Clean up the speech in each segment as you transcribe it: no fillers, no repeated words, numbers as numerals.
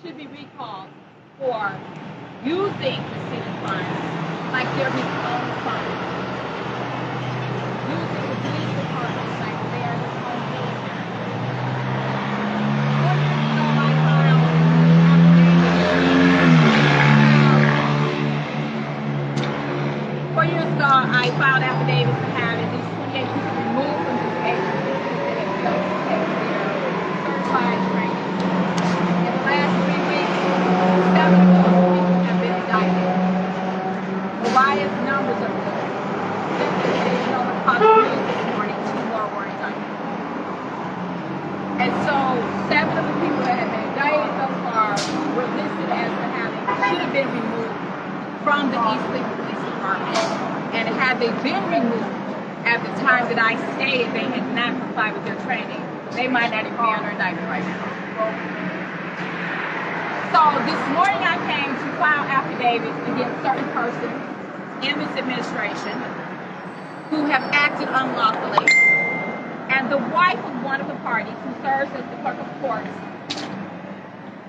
should be recalled for using the city funds like they're his own funds. Using the police department like they're his own military. 4 years ago, I filed affidavits to have at least 28 people removed from this agency that have failed to take their certified training. In the last 3 weeks, 7 of those people have been indicted. The highest numbers of them, since the station on the Fox News this morning, 2 more were indicted. And so 7 of the people that have been indicted thus far were listed as should have been removed from the East Cleveland Police Department. And had they been removed at the time that I stated they had not complied with their training, they might not even be under indictment right now. So this morning I came to file affidavits against certain persons in this administration who have acted unlawfully. And the wife of one of the parties who serves as the clerk of courts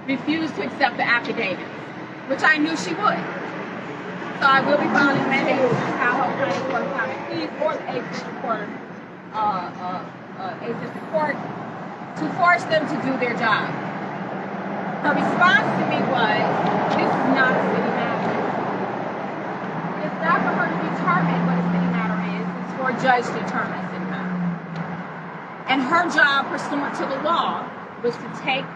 refused to accept the affidavits, which I knew she would. So I will be filing a mandate to Tahoe County Court of Common Pleas or the 8th District Court to force them to do their job. Her response to me was, this is not a city matter. It's not for her to determine what a city matter is. It's for a judge to determine a city matter. And her job, pursuant to the law, was to take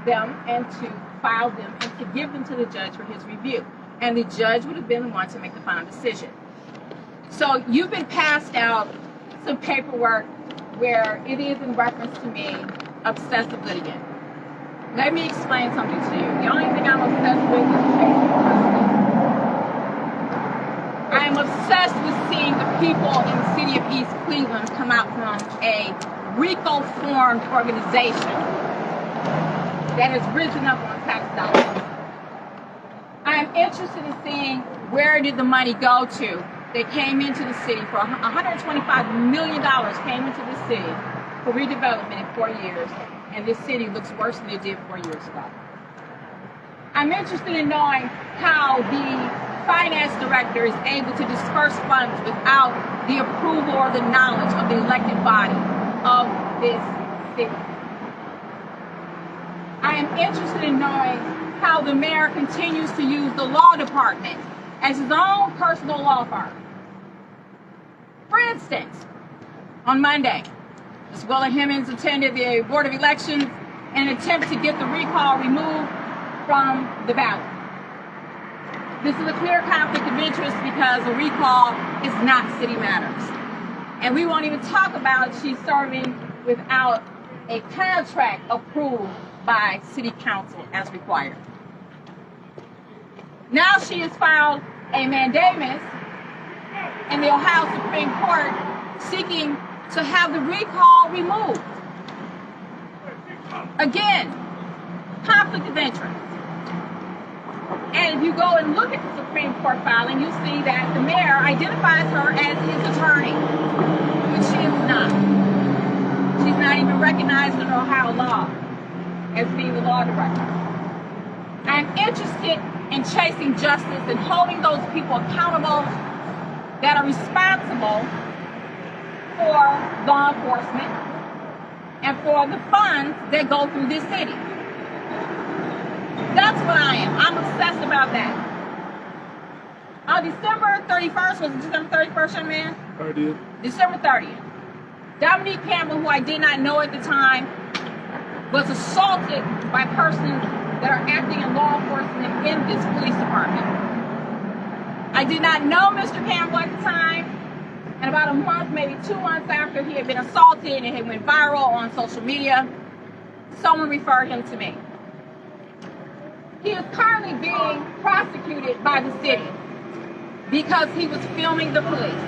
them and to file them and to give them to the judge for his review. And the judge would have been the one to make the final decision. So you've been passed out some paperwork where it is in reference to me, obsessive litigant. Let me explain something to you. The only thing I'm obsessed with is chasing custody. I am obsessed with seeing the people in the city of East Cleveland come out from a RICO-formed organization that has risen up on tax dollars. I am interested in seeing where did the money go to that came into the city for $125 million came into the city for redevelopment in 4 years, and this city looks worse than it did 4 years ago. I'm interested in knowing how the finance director is able to disperse funds without the approval or the knowledge of the elected body of this city. I am interested in knowing how the mayor continues to use the law department as his own personal law firm. For instance, on Monday, Ms. Willa Hemmons attended the Board of Elections in an attempt to get the recall removed from the ballot. This is a clear conflict of interest because a recall is not city matters. And we won't even talk about she's serving without a contract approved by City Council as required. Now she has filed a mandamus in the Ohio Supreme Court seeking to have the recall removed. Again, conflict of interest. And if you go and look at the Supreme Court filing, you see that the mayor identifies her as his attorney, which she is not. She's not even recognized under Ohio law as being the law director. I'm interested in chasing justice and holding those people accountable that are responsible for law enforcement and for the funds that go through this city. That's what I am. I'm obsessed about that. On December 31st, was it December 31st, young man? 30th. December 30th. Dominique Campbell, who I did not know at the time, was assaulted by persons that are acting in law enforcement in this police department. I did not know Mr. Campbell at the time, and about a month, maybe 2 months after he had been assaulted and it went viral on social media, someone referred him to me. He is currently being prosecuted by the city because he was filming the police.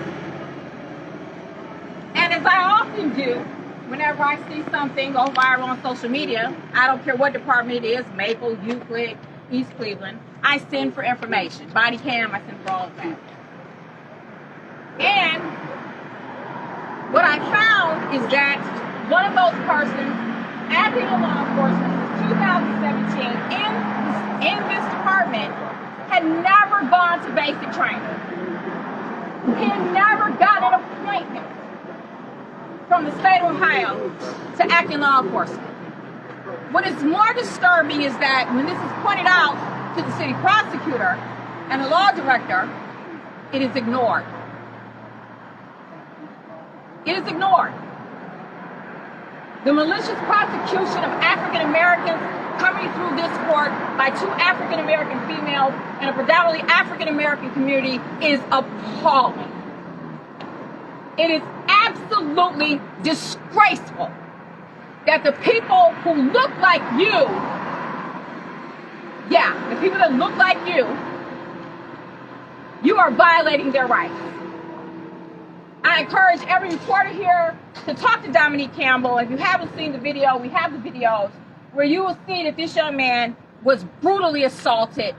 And as I often do, whenever I see something go viral on social media, I don't care what department it is, Maple, Euclid, East Cleveland, I send for information. Body cam, I send for all of that. And what I found is that one of those persons acting in law enforcement since 2017 in the basic training. He never got an appointment from the state of Ohio to act in law enforcement. What is more disturbing is that when this is pointed out to the city prosecutor and the law director, it is ignored. It is ignored. The malicious prosecution of African Americans coming through this court by two African American females in a predominantly African American community is appalling. It is absolutely disgraceful that the people who look like you, the people that look like you are violating their rights. I encourage every reporter here to talk to Dominique Campbell. If you haven't seen the video, we have the videos where you will see that this young man was brutally assaulted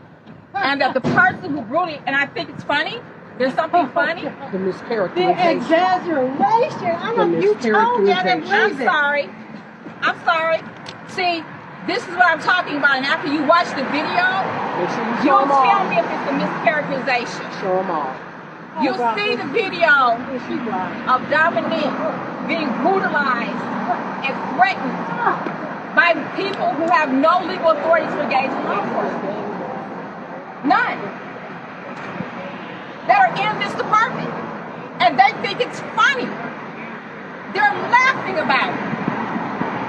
and that the person who brutally, and I think it's funny, there's something funny. The mischaracterization. The exaggeration. I know you told that and I'm sorry. See, this is what I'm talking about. And after you watch the video, you'll tell me if it's a mischaracterization. Show them all. You'll see the video of Dominique being brutalized and threatened by people who have no legal authority to engage in law enforcement. None. That are in this department. And they think it's funny. They're laughing about it.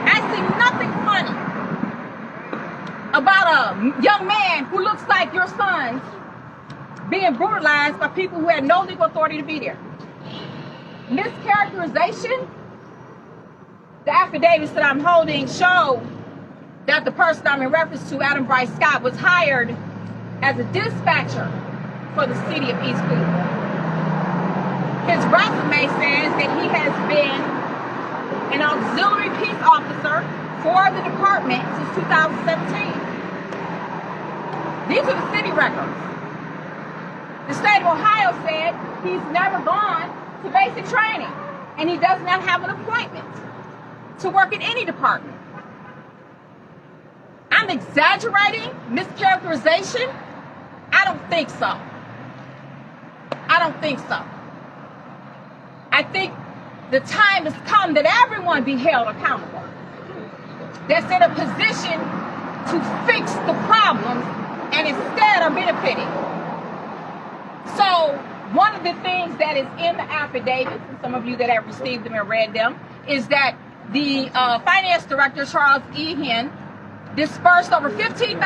I see nothing funny about a young man who looks like your sons being brutalized by people who had no legal authority to be there. Mischaracterization, the affidavits that I'm holding show that the person I'm in reference to, Adam Bryce Scott, was hired as a dispatcher for the city of East Cleveland. His resume says that he has been an auxiliary peace officer for the department since 2017. These are the city records. The state of Ohio said he's never gone to basic training and he does not have an appointment to work in any department. I'm exaggerating mischaracterization? I don't think so. I don't think so. I think the time has come that everyone be held accountable. That's in a position to fix the problems and instead are benefiting. So one of the things that is in the affidavits, and some of you that have received them and read them, is that the finance director, Charles Ehan, dispersed over $15,000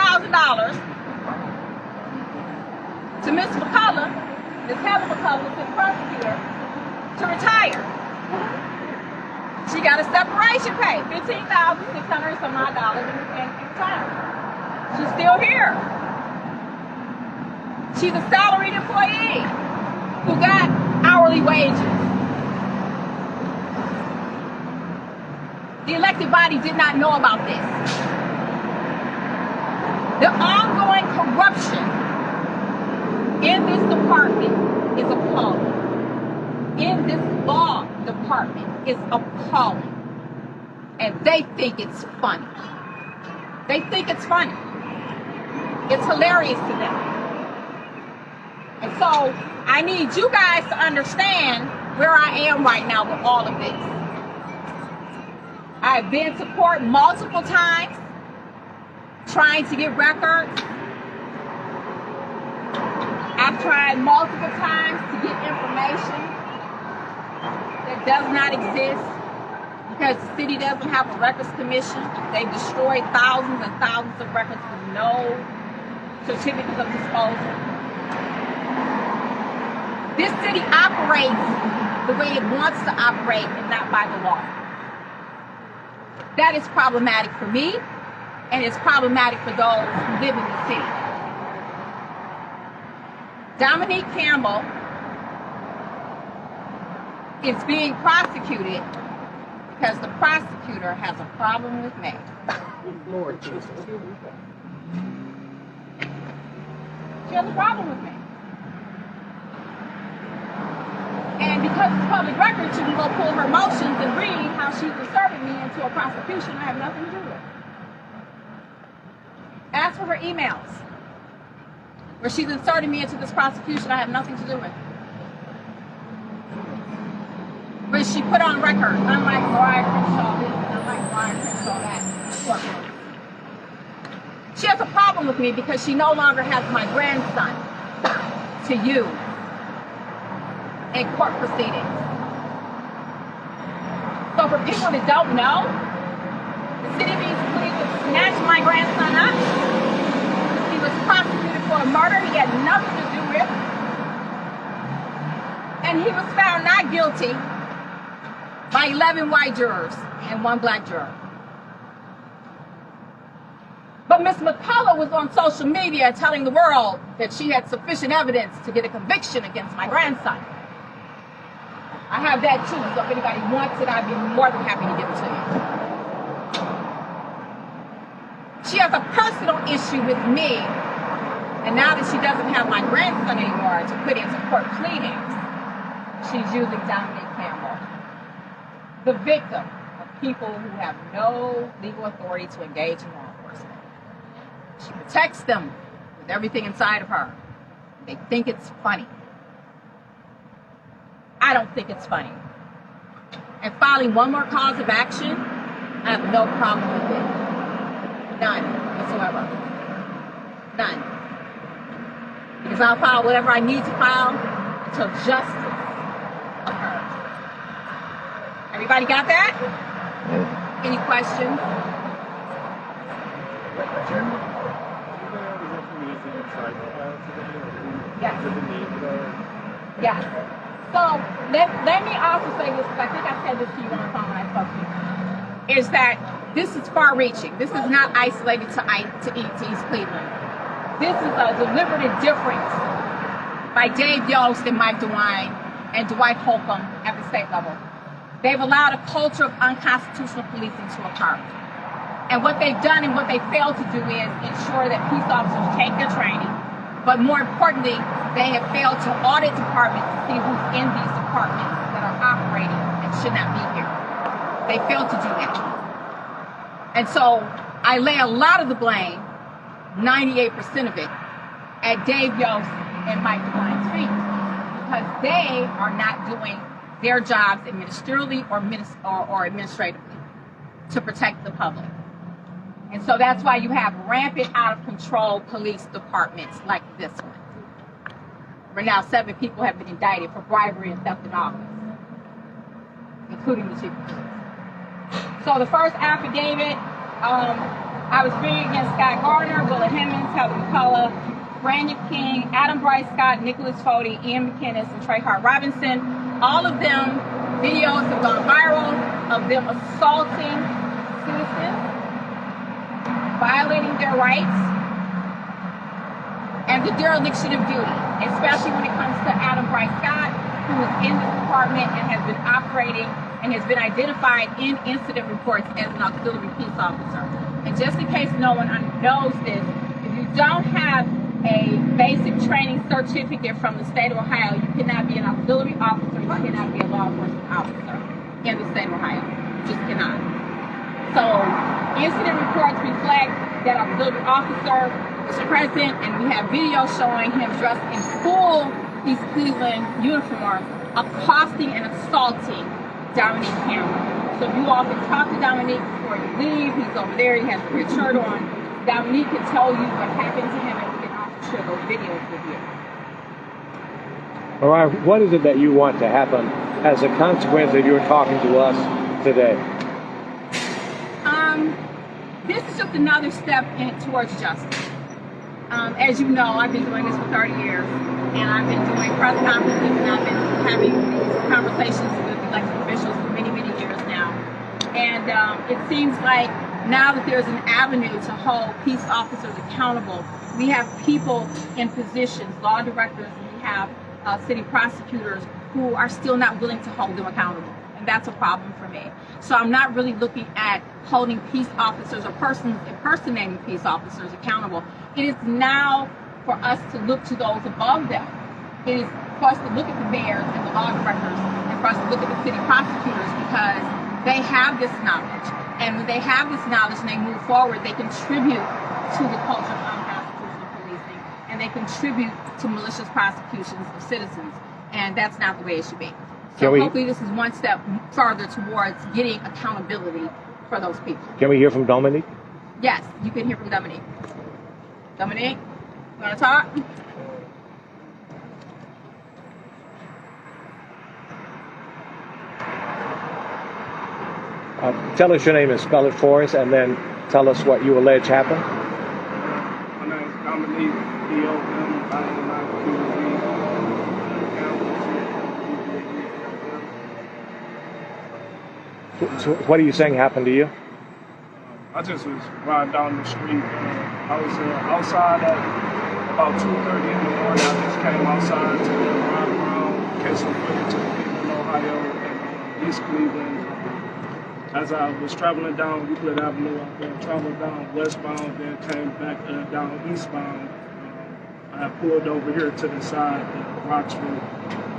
to Ms. McCullough, Ms. Heather McCullough, the prosecutor, to retire. She got a separation pay, $15,600 some odd dollars in retirement. She's still here. She's a salaried employee who got hourly wages. The elected body did not know about this. The ongoing corruption in this department is appalling. In this law department is appalling. And they think it's funny. They think it's funny. It's hilarious to them. And so I need you guys to understand where I am right now with all of this. I've been to court multiple times trying to get records. I've tried multiple times to get information that does not exist because the city doesn't have a records commission. They've destroyed thousands and thousands of records with no certificates of disposal. This city operates the way it wants to operate and not by the law. That is problematic for me, and it's problematic for those who live in the city. Dominique Campbell is being prosecuted because the prosecutor has a problem with me. Lord Jesus. She has a problem with me. And because it's public record, she can go pull her motions and read how she's inserting me into a prosecution. I have nothing to do with it. Ask for her emails. where she's inserted me into this prosecution I have nothing to do with. But she put on record, unlike Mariah Crenshaw this and unlike Mariah Crenshaw that. She has a problem with me because she no longer has my grandson to use in court proceedings. So for people that don't know, the city of East Cleveland snatched my grandson up. He was prosecuted for a murder he had nothing to do with. And he was found not guilty by 11 white jurors and 1 black juror. But Ms. McCullough was on social media telling the world that she had sufficient evidence to get a conviction against my grandson. I have that too, so if anybody wants it, I'd be more than happy to give it to you. She has a personal issue with me, and now that she doesn't have my grandson anymore to put into court pleadings, she's using Dominique Campbell, the victim of people who have no legal authority to engage in law enforcement. She protects them with everything inside of her. They think it's funny. I don't think it's funny. And filing one more cause of action, I have no problem with it. None whatsoever. None. Because I'll file whatever I need to file until justice occurs. Everybody got that? Any questions? Yes. Yes. So let me also say this, because I think I said this to you on the phone when I spoke to you, is that this is far-reaching. This is not isolated to East Cleveland. This is a deliberate indifference by Dave Yost and Mike DeWine and Dwight Holcomb at the state level. They've allowed a culture of unconstitutional policing to occur. And what they've done and what they failed to do is ensure that police officers take their training, but more importantly, they have failed to audit departments to see who's in these departments that are operating and should not be here. They failed to do that. And so I lay a lot of the blame, 98% of it, at Dave Yost and Mike DeWine's feet, because they are not doing their jobs administratively or administratively to protect the public. And so that's why you have rampant, out of control police departments like this one, where now 7 people have been indicted for bribery and theft in office, including the chief of police. So the first affidavit, I was bringing against Scott Gardner, Willa Hemmings, Heather McCullough, Brandon King, Adam Bryce Scott, Nicholas Fody, Ian McKinnis, and Trey Hart Robinson. All of them, videos have gone viral of them assaulting citizens, violating their rights, and the dereliction of duty, especially when it comes to Adam Bryce Scott, who is in this department and has been operating and has been identified in incident reports as an auxiliary peace officer. And just in case no one knows this, if you don't have a basic training certificate from the state of Ohio, you cannot be an auxiliary officer, you cannot be a law enforcement officer in the state of Ohio. You just cannot. So incident reports reflect that auxiliary officer is present, and we have video showing him dressed in full East Cleveland uniform, accosting and assaulting Dominique Campbell. So if you all can talk to Dominique before you leave, he's over there, he has a red shirt on. Dominique can tell you what happened to him, and we can also share those videos with you. All right, what is it that you want to happen as a consequence of your talking to us today? This is just another step towards justice. As you know, I've been doing this for 30 years, and I've been doing press conferences, and I've been having these conversations with elected officials for many, many years now. And it seems like now that there's an avenue to hold peace officers accountable, we have people in positions, law directors, and we have city prosecutors who are still not willing to hold them accountable. And that's a problem for me. So I'm not really looking at holding peace officers or persons impersonating peace officers accountable. It is now for us to look to those above them. It is for us to look at the mayors and the law directors, and for us to look at the city prosecutors, because they have this knowledge. And when they have this knowledge and they move forward, they contribute to the culture of unconstitutional policing. And and they contribute to malicious prosecutions of citizens, and that's not the way it should be. So Can we- hopefully this is one step further towards getting accountability for those people. Can we hear from Dominique? Yes, you can hear from Dominique. Dominique, you want to talk? Tell us your name and spell it for us, and then tell us what you allege happened. My name is Dominique, D-O-M-I-N-I-Q-U-E. So what are you saying happened to you? I just was riding down the street. I was outside at about 2:30 in the morning. I just came outside to ride around, catch some footage of Cleveland, Ohio, and East Cleveland. As I was traveling down Euclid Avenue, I traveled down westbound, then came back down eastbound. I pulled over here to the side of Roxford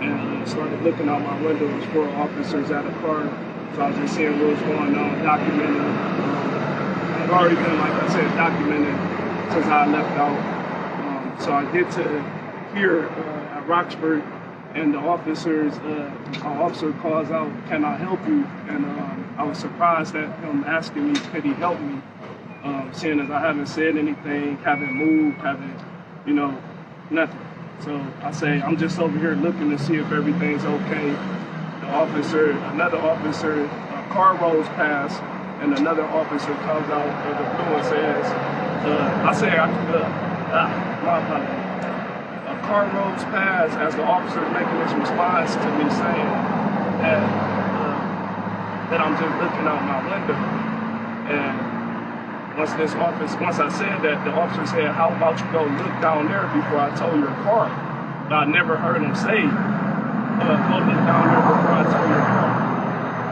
and started looking out my windows for officers at a car. So I was just seeing what was going on, documenting. I've already been, like I said, documented since I left out. So I get to here at Roxford, and the officer calls out, "Can I help you?" And I was surprised at him asking me, could he help me? Seeing as I haven't said anything, haven't moved, haven't, nothing. So I say, I'm just over here looking to see if everything's okay. Another officer, a car rolls past, and another officer comes out of the blue and says, my apologies. A car rolls past as the officer is making his response to me saying that I'm just looking out my window. And once I said that, the officer said, "How about you go look down there before I tow your car?" But I never heard him say, "Go look down there before I tow your car."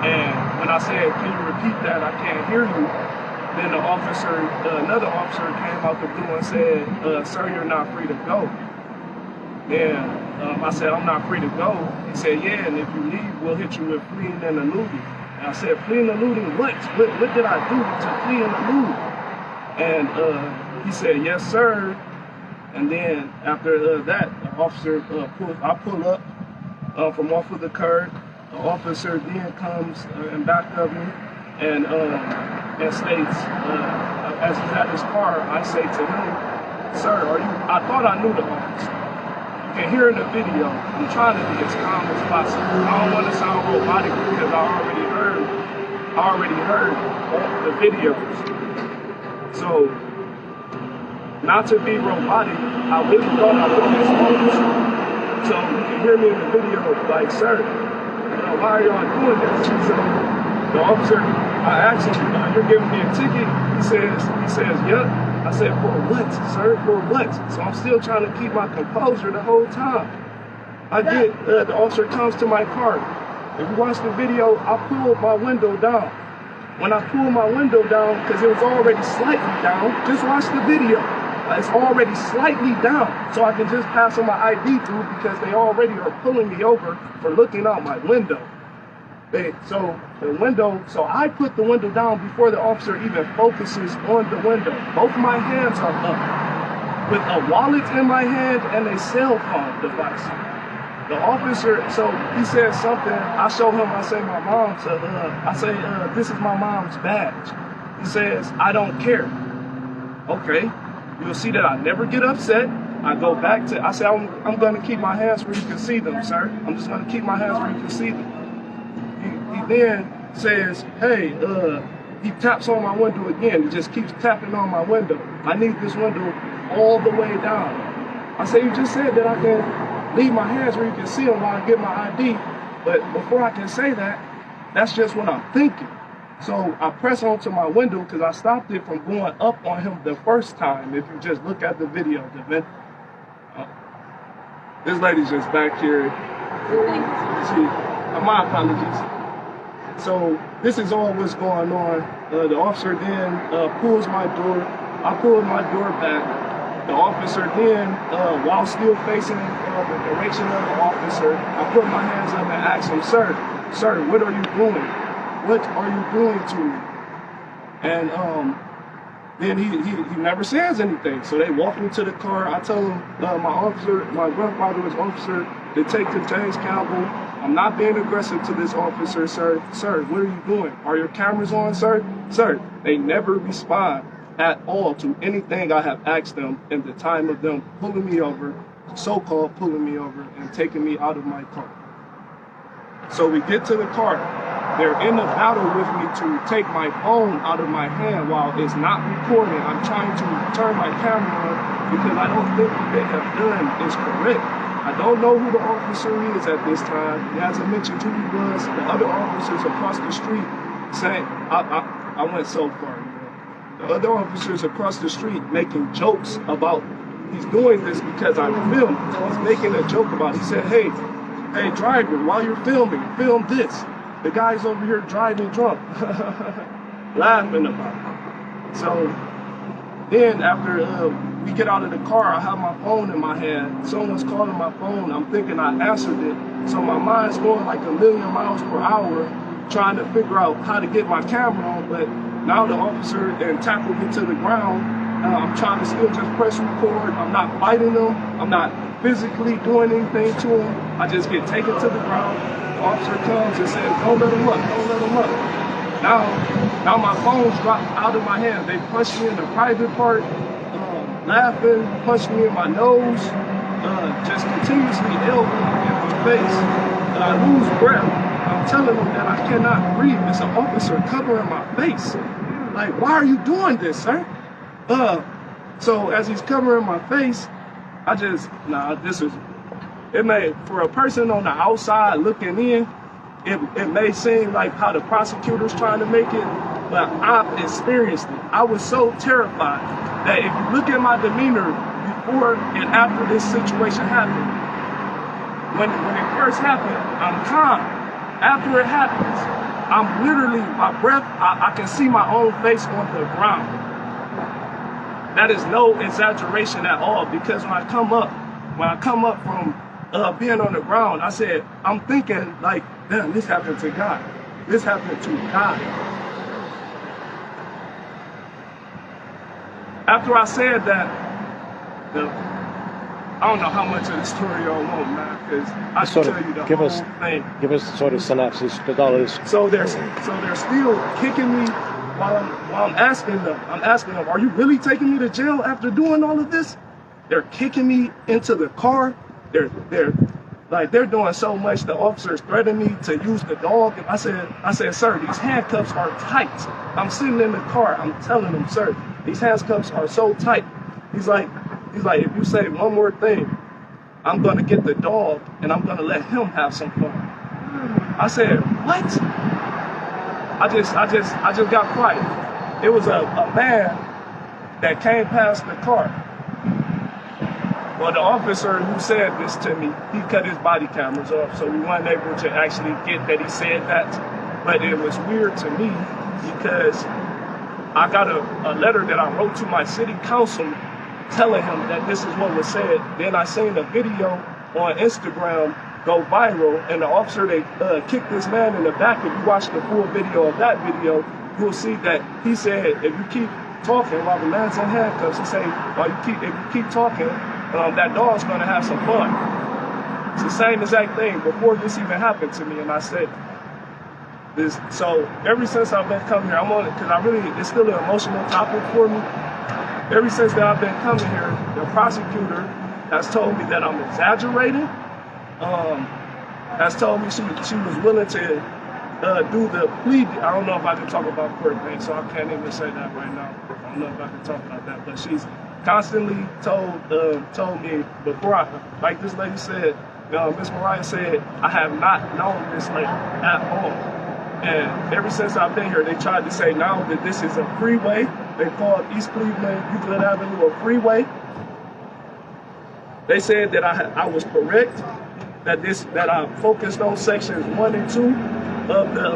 And when I said, "Can you repeat that? I can't hear you," then another officer came out the blue and said, "Sir, you're not free to go." And I said, "I'm not free to go." He said, "Yeah, and if you leave, we'll hit you with fleeing and eluding." And I said, "Fleeing and eluding what? What did I do to flee and elude?" And he said, "Yes, sir." And then after that, the officer I pull up from off of the curb. The officer then comes in back of me and states, as he's at his car, I say to him, "Sir, I thought I knew the officer. You can hear in the video, I'm trying to be as calm as possible. I don't want to sound robotic because I already heard the videos. So, not to be robotic, I really thought I was this officer. So you can hear me in the video, like, "Sir, why are y'all doing this?" So the officer, I asked him, "You're giving me a ticket?" He says, "Yep." I said, "For what, sir? For what?" So I'm still trying to keep my composure the whole time. The officer comes to my car. If you watch the video, I pulled my window down. When I pulled my window down, because it was already slightly down, just watch the video. It's already slightly down, so I can just pass on my ID through because they already are pulling me over for looking out my window. So I put the window down before the officer even focuses on the window. Both my hands are up with a wallet in my hand and a cell phone device. The officer, so he says something, I show him, I say, "My mom's, this is my mom's badge." He says, "I don't care." Okay, you'll see that I never get upset. I go back to, I say, I'm gonna keep my hands where you can see them, sir. I'm just gonna keep my hands where you can see them. He then says, "Hey," he taps on my window again. He just keeps tapping on my window. "I need this window all the way down." I say, "You just said that I can leave my hands where you can see them while I get my ID." But before I can say that, that's just what I'm thinking. So I press onto my window because I stopped it from going up on him the first time. If you just look at the video, this lady's just back here. My apologies. So this is all what's going on. The officer then pulls my door. I pulled my door back. The officer then, while still facing the direction of the officer, I put my hands up and asked him, sir, what are you doing? What are you doing to me?" And then he never says anything. So they walk me to the car. I tell him, my grandfather was officer, Detective James Campbell. I'm not being aggressive to this officer, sir. Sir, what are you doing? Are your cameras on, sir? Sir, they never respond at all to anything I have asked them in the time of them pulling me over, so-called pulling me over and taking me out of my car. So we get to the car. They're in a battle with me to take my phone out of my hand while it's not recording. I'm trying to turn my camera on because I don't think what they have done is correct. I don't know who the officer is at this time. He hasn't mentioned who he was. The other officers across the street saying, I went so far. The other officers across the street making jokes about he's doing this because I filmed. He's making a joke about it. He said, hey, driver, while you're filming, film this. The guy's over here driving drunk, laughing about it. So then after we get out of the car, I have my phone in my hand. Someone's calling my phone. I'm thinking I answered it. So my mind's going like 1,000,000 miles per hour, trying to figure out how to get my camera on. But now the officer then tackled me to the ground. I'm trying to still just press record. I'm not fighting them. I'm not physically doing anything to them. I just get taken to the ground. The officer comes and says, don't let him up, don't let him up. Now my phone's dropped out of my hand. They punched me in the private part, laughing, punched me in my nose, just continuously elbowing me in my face. And I lose breath. I'm telling them that I cannot breathe. It's an officer covering my face. Like, why are you doing this, sir? So as he's covering my face, for a person on the outside looking in, it may seem like how the prosecutor's trying to make it, but I've experienced it. I was so terrified that if you look at my demeanor before and after this situation happened, when it first happened, I'm calm. After it happens, I'm literally, my breath, I can see my own face on the ground. That is no exaggeration at all, because when I come up from being on the ground, I said, I'm thinking like, damn, this happened to God. This happened to God. After I said that, I don't know how much of the story y'all want, man, because I should tell you the whole thing. Give us sort of synopsis, the dollars. So they're still kicking me while I'm asking them. I'm asking them, are you really taking me to jail after doing all of this? They're kicking me into the car. They're doing so much. The officers threatened me to use the dog. And I said, sir, these handcuffs are tight. I'm sitting in the car. I'm telling them, sir, these handcuffs are so tight. He's like, if you say one more thing, I'm gonna get the dog and I'm gonna let him have some fun. I said, what? I just got quiet. It was a man that came past the car. Well, the officer who said this to me, he cut his body cameras off, so we weren't able to actually get that he said that. But it was weird to me because I got a letter that I wrote to my city council telling him that this is what was said. Then I seen a video on Instagram go viral, and the officer, they kicked this man in the back. If you watch the full video of that video, you'll see that he said, if you keep talking while the man's in handcuffs, he said, if you keep talking, that dog's gonna have some fun. It's the same exact thing before this even happened to me, and I said this. So ever since I've been coming here, I'm on it because it's still an emotional topic for me. Ever since that I've been coming here, the prosecutor has told me that I'm exaggerating. Has told me she was willing to do the plea. I don't know if I can talk about court things, so I can't even say that right now. I don't know if I can talk about that, but she's constantly told me before like this lady said, Miss Mariah said, I have not known this lady at all. And ever since I've been here, they tried to say now that this is a freeway. They called East Cleveland, Euclid Avenue a freeway. They said that I was correct, that I focused on sections 1 and 2 of the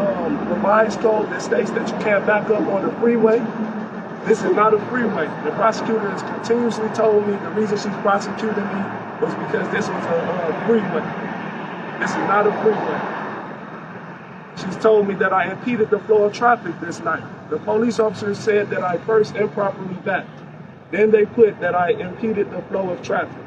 revised code that states that you can't back up on the freeway. This is not a freeway. The prosecutor has continuously told me the reason she's prosecuting me was because this was a freeway. This is not a freeway. She's told me that I impeded the flow of traffic this night. The police officer said that I first improperly backed. Then they put that I impeded the flow of traffic.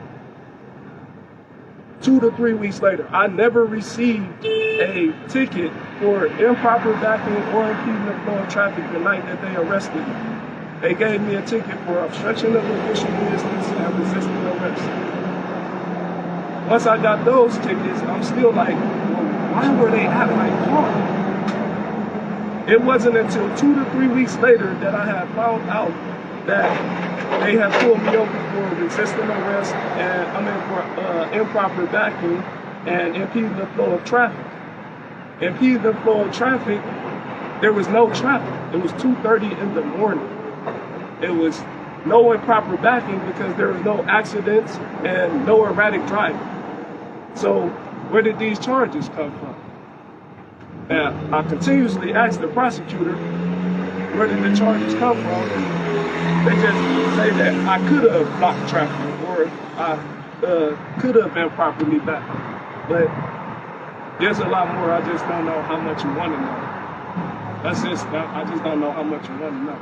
2 to 3 weeks later, I never received a ticket for improper backing or impeding the flow of traffic the night that they arrested me. They gave me a ticket for obstruction of official business and resisting arrest. Once I got those tickets, I'm still like, well, why were they at my car? It wasn't until 2 to 3 weeks later that I had found out that they had pulled me over for resisting arrest and for improper backing and impeding the flow of traffic. Impeding the flow of traffic, there was no traffic. It was 2:30 in the morning. It was no improper backing because there was no accidents and no erratic driving. So where did these charges come from? And I continuously asked the prosecutor, where did the charges come from? They just say that I could have blocked traffic or I could have been properly backed. But there's a lot more. I just don't know how much you want to know. I just don't know how much you want to know.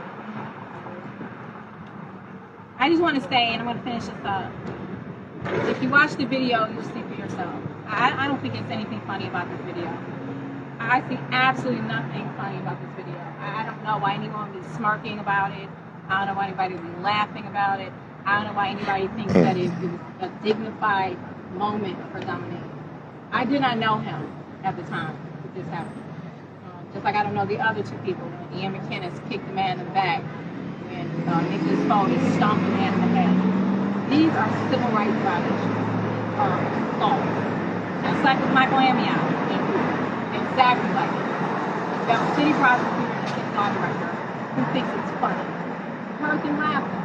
I just want to say, and I'm going to finish this up. If you watch the video, you'll see for yourself. I don't think it's anything funny about this video. I see absolutely nothing funny about this video. I don't know why anyone would be smirking about it. I don't know why anybody would be laughing about it. I don't know why anybody thinks that it was a dignified moment for Dominique. I did not know him at the time that this happened. Just like I don't know the other two people. Ian McKinnis kicked the man in the back and Nicholas Foley stomped the man in the head. These are civil rights violations. Laws. Just like with Michael Amiot. Exactly like it. That city prosecutor and city law director who thinks it's funny. You heard them laughing.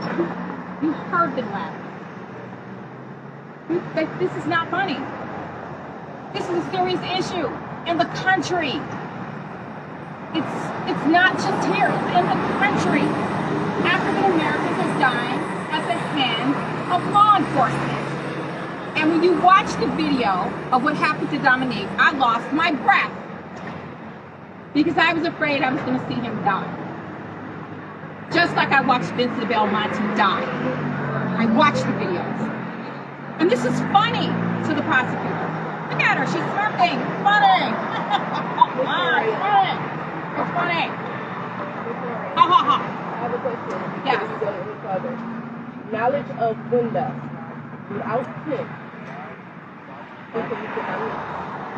You heard them laughing. This is not funny. This is a serious issue in the country. It's not just here, it's in the country. African Americans are dying at the hands of law enforcement. And when you watch the video of what happened to Dominique, I lost my breath. Because I was afraid I was going to see him die. Just like I watched Vincent Belmonte die. I watched the videos. And this is funny to the prosecutor. Look at her, she's smirking. Funny. It's funny. Ha ha ha. I have a question. Yes. Before you go any further. Knowledge of window without tint.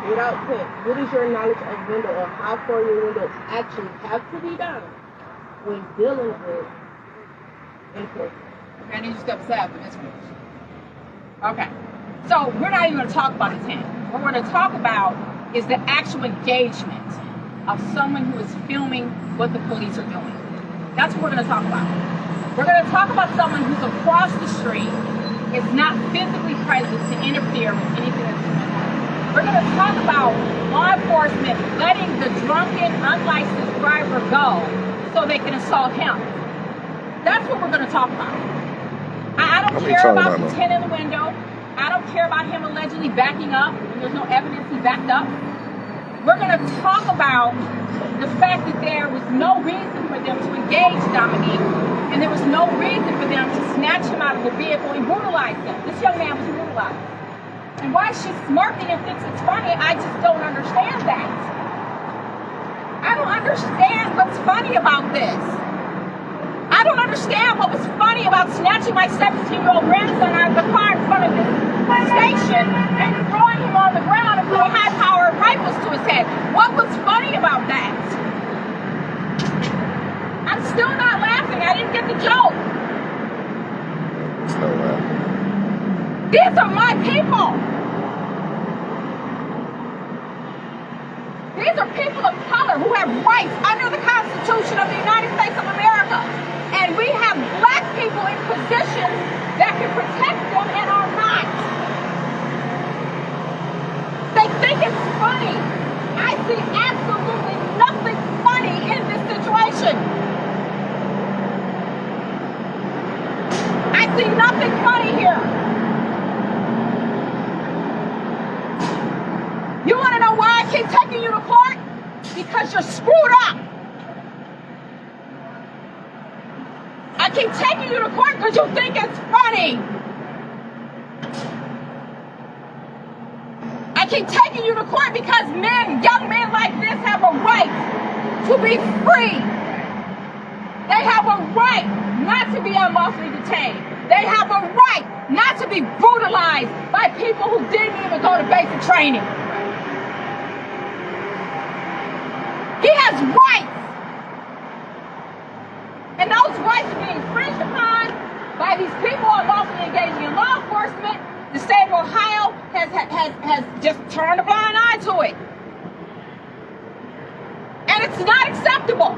Without tint, what is your knowledge of window or how far your windows actually have to be down when dealing with enforcement? Okay, I need you to step aside for this one. Okay. So we're not even going to talk about the tent. What we're going to talk about is the actual engagement of someone who is filming what the police are doing. That's what we're going to talk about. We're going to talk about someone who's across the street, is not physically present to interfere with anything that's going on. We're going to talk about law enforcement letting the drunken, unlicensed driver go so they can assault him. That's what we're going to talk about. I don't care about the tint in the window. I don't care about him allegedly backing up when there's no evidence he backed up. We're going to talk about the fact that there was no reason for them to engage Dominique, and there was no reason for them to snatch him out of the vehicle and brutalize him. This young man was brutalized. And why she's smirking and thinks it's funny, I just don't understand that. I don't understand what's funny about this. I don't understand what was funny about snatching my 17-year-old grandson out of the car in front of the station and throwing him on the ground and throwing high-powered rifles to his head. What was funny about that? I'm still not laughing. I didn't get the joke. Still laughing. These are my people. These are people of color who have rights under the Constitution of the United States of America. And we have black people in positions that can protect them and are not. They think it's funny. I see absolutely nothing funny in this situation. I see nothing funny here. You want to know why I keep taking you to court? because you're screwed up. I keep taking you to court because you think it's funny. I keep taking you to court because young men like this have a right to be free. They have a right not to be unlawfully detained. They have a right not to be brutalized by people who didn't even go to basic training. He has rights. And those rights are being infringed upon by these people unlawfully engaging in law enforcement. The state of Ohio has just turned a blind eye to it. And it's not acceptable.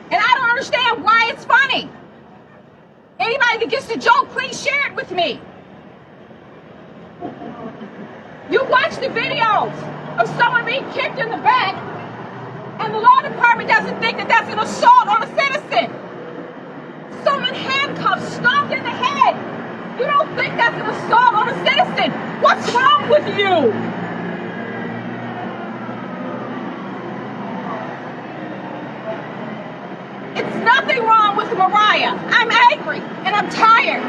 And I don't understand why it's funny. Anybody that gets the joke, please share it with me. You watch the videos of someone being kicked in the back, and the law department doesn't think that that's an assault on a citizen. Someone handcuffed, stomped in the head. You don't think that's an assault on a citizen. What's wrong with you? It's nothing wrong with Mariah. I'm angry and I'm tired.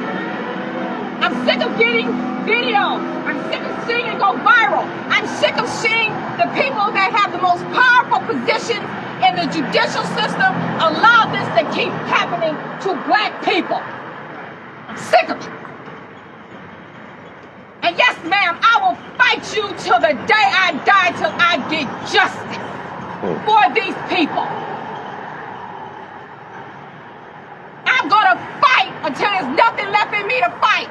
I'm sick of getting videos. I'm sick of seeing it go viral. I'm sick of seeing the people that have the most powerful positions in the judicial system allow this to keep happening to black people. I'm sick of it. And yes, ma'am, I will fight you till the day I die, till I get justice for these people. I'm gonna fight until there's nothing left in me to fight.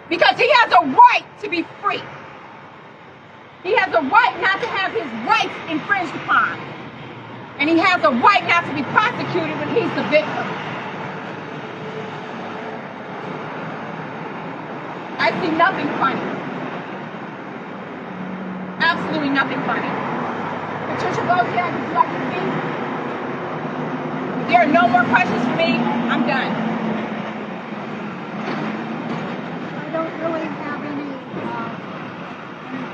Because he has a right to be free. He has a right not to have his rights infringed upon. And he has a right not to be prosecuted when he's the victim. I see nothing funny. Absolutely nothing funny. Patricia Bozia, would you like to speak? If there are no more questions for me, I'm done. I don't really have any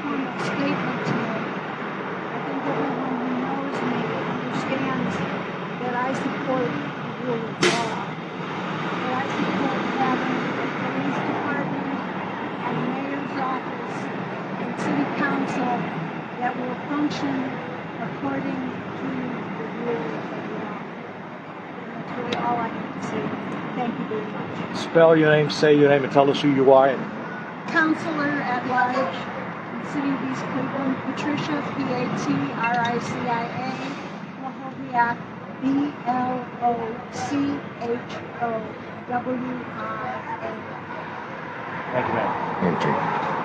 formal statement to make. I think everyone who knows me understands that I support the rule of law. That I support having a police department and a mayor's office and city council that will function according to the rules of law. And that's really all I have to say. Thank you very much. Spell your name, say your name, and tell us who you are. Counselor at large in the city of East Cleveland, Patricia, Patricia, Blochowiak, Blochowiak. Thank you, ma'am. Okay.